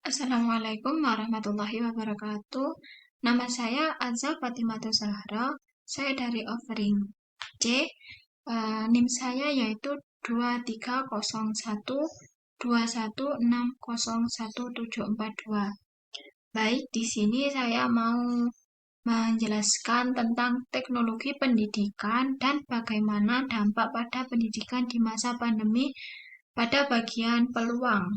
Assalamualaikum warahmatullahi wabarakatuh. Nama saya Azza Fatimatu Zahra. Saya dari Offering C. NIM saya yaitu 230121601742. Baik, di sini saya mau menjelaskan tentang teknologi pendidikan dan bagaimana dampak pada pendidikan di masa pandemi pada bagian peluang.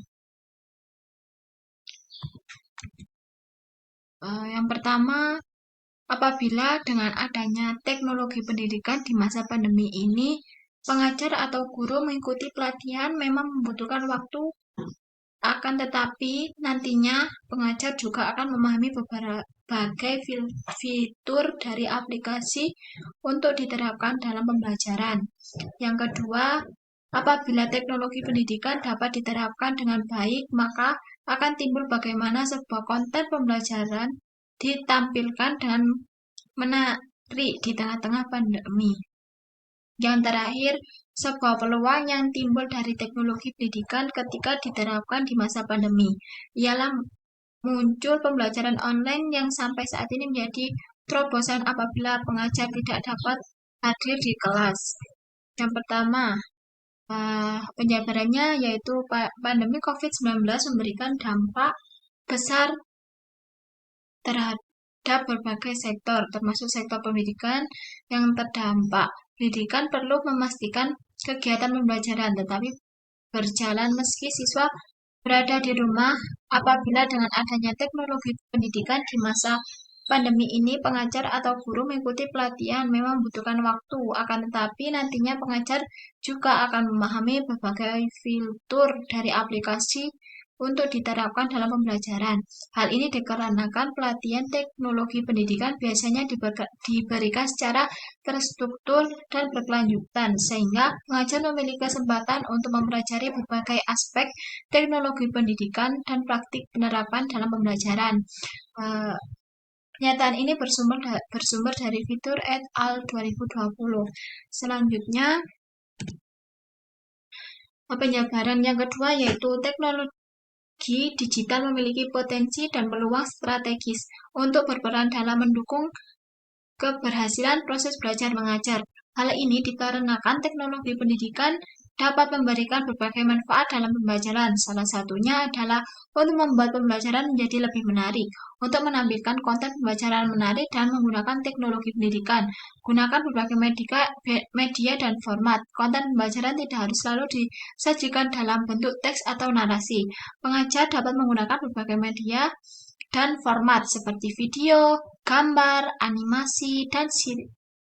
Yang pertama, apabila dengan adanya teknologi pendidikan di masa pandemi ini, pengajar atau guru mengikuti pelatihan memang membutuhkan waktu, akan tetapi nantinya pengajar juga akan memahami berbagai fitur dari aplikasi untuk diterapkan dalam pembelajaran. Yang kedua, apabila teknologi pendidikan dapat diterapkan dengan baik, maka akan timbul bagaimana sebuah konten pembelajaran ditampilkan dengan menarik di tengah-tengah pandemi. Yang terakhir, sebuah peluang yang timbul dari teknologi pendidikan ketika diterapkan di masa pandemi ialah muncul pembelajaran online yang sampai saat ini menjadi terobosan apabila pengajar tidak dapat hadir di kelas. Yang pertama, penjabarannya yaitu pandemi COVID-19 memberikan dampak besar terhadap berbagai sektor, termasuk sektor pendidikan yang terdampak. Pendidikan perlu memastikan kegiatan pembelajaran, tetapi berjalan meski siswa berada di rumah. Apabila dengan adanya teknologi pendidikan di masa pandemi ini, pengajar atau guru mengikuti pelatihan memang membutuhkan waktu, akan tetapi nantinya pengajar juga akan memahami berbagai fitur dari aplikasi untuk diterapkan dalam pembelajaran. Hal ini dikarenakan pelatihan teknologi pendidikan biasanya diberikan secara terstruktur dan berkelanjutan, sehingga pengajar memiliki kesempatan untuk mempelajari berbagai aspek teknologi pendidikan dan praktik penerapan dalam pembelajaran. Pernyataan ini bersumber dari Fitur et al. 2020. Selanjutnya, penjabaran yang kedua yaitu teknologi digital memiliki potensi dan peluang strategis untuk berperan dalam mendukung keberhasilan proses belajar mengajar. Hal ini dikarenakan teknologi pendidikan dapat memberikan berbagai manfaat dalam pembelajaran. Salah satunya adalah untuk membuat pembelajaran menjadi lebih menarik. Untuk menampilkan konten pembelajaran menarik dan menggunakan teknologi pendidikan, gunakan berbagai media dan format. Konten pembelajaran tidak harus selalu disajikan dalam bentuk teks atau narasi. Pengajar dapat menggunakan berbagai media dan format seperti video, gambar, animasi, dan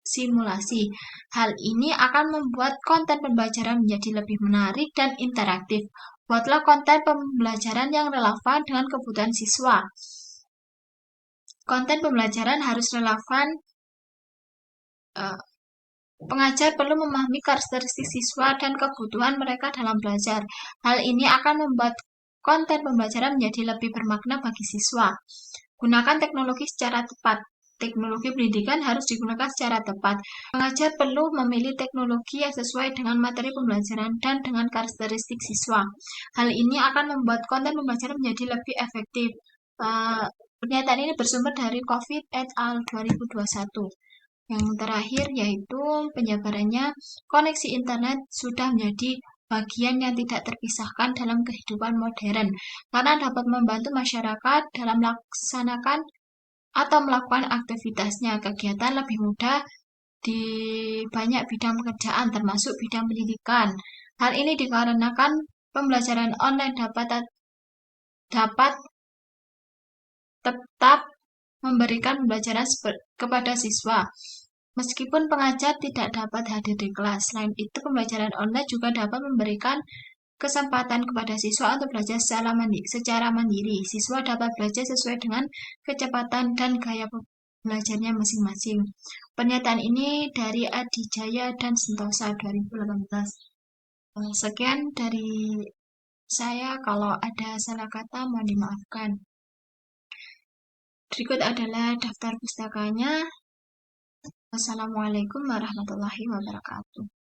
simulasi. Hal ini akan membuat konten pembelajaran menjadi lebih menarik dan interaktif. Buatlah konten pembelajaran yang relevan dengan kebutuhan siswa. Konten pembelajaran harus relevan. Pengajar perlu memahami karakteristik siswa dan kebutuhan mereka dalam belajar. Hal ini akan membuat konten pembelajaran menjadi lebih bermakna bagi siswa. Gunakan teknologi secara tepat. Teknologi pendidikan harus digunakan secara tepat. Pengajar perlu memilih teknologi yang sesuai dengan materi pembelajaran dan dengan karakteristik siswa. Hal ini akan membuat konten pembelajaran menjadi lebih efektif. Pernyataan ini bersumber dari COVID et al. 2021. Yang terakhir yaitu penjabarannya, koneksi internet sudah menjadi bagian yang tidak terpisahkan dalam kehidupan modern, karena dapat membantu masyarakat dalam melaksanakan atau melakukan aktivitasnya, kegiatan lebih mudah di banyak bidang pekerjaan, termasuk bidang pendidikan. Hal ini dikarenakan pembelajaran online dapat tetap memberikan pembelajaran kepada siswa, meskipun pengajar tidak dapat hadir di kelas. Selain itu, pembelajaran online juga dapat memberikan kesempatan kepada siswa untuk belajar secara mandiri. Siswa dapat belajar sesuai dengan kecepatan dan gaya belajarnya masing-masing. Pernyataan ini dari Adijaya dan Sentosa 2018. Sekian dari saya, kalau ada salah kata mohon dimaafkan. Berikut adalah daftar pustakanya. Wassalamualaikum warahmatullahi wabarakatuh.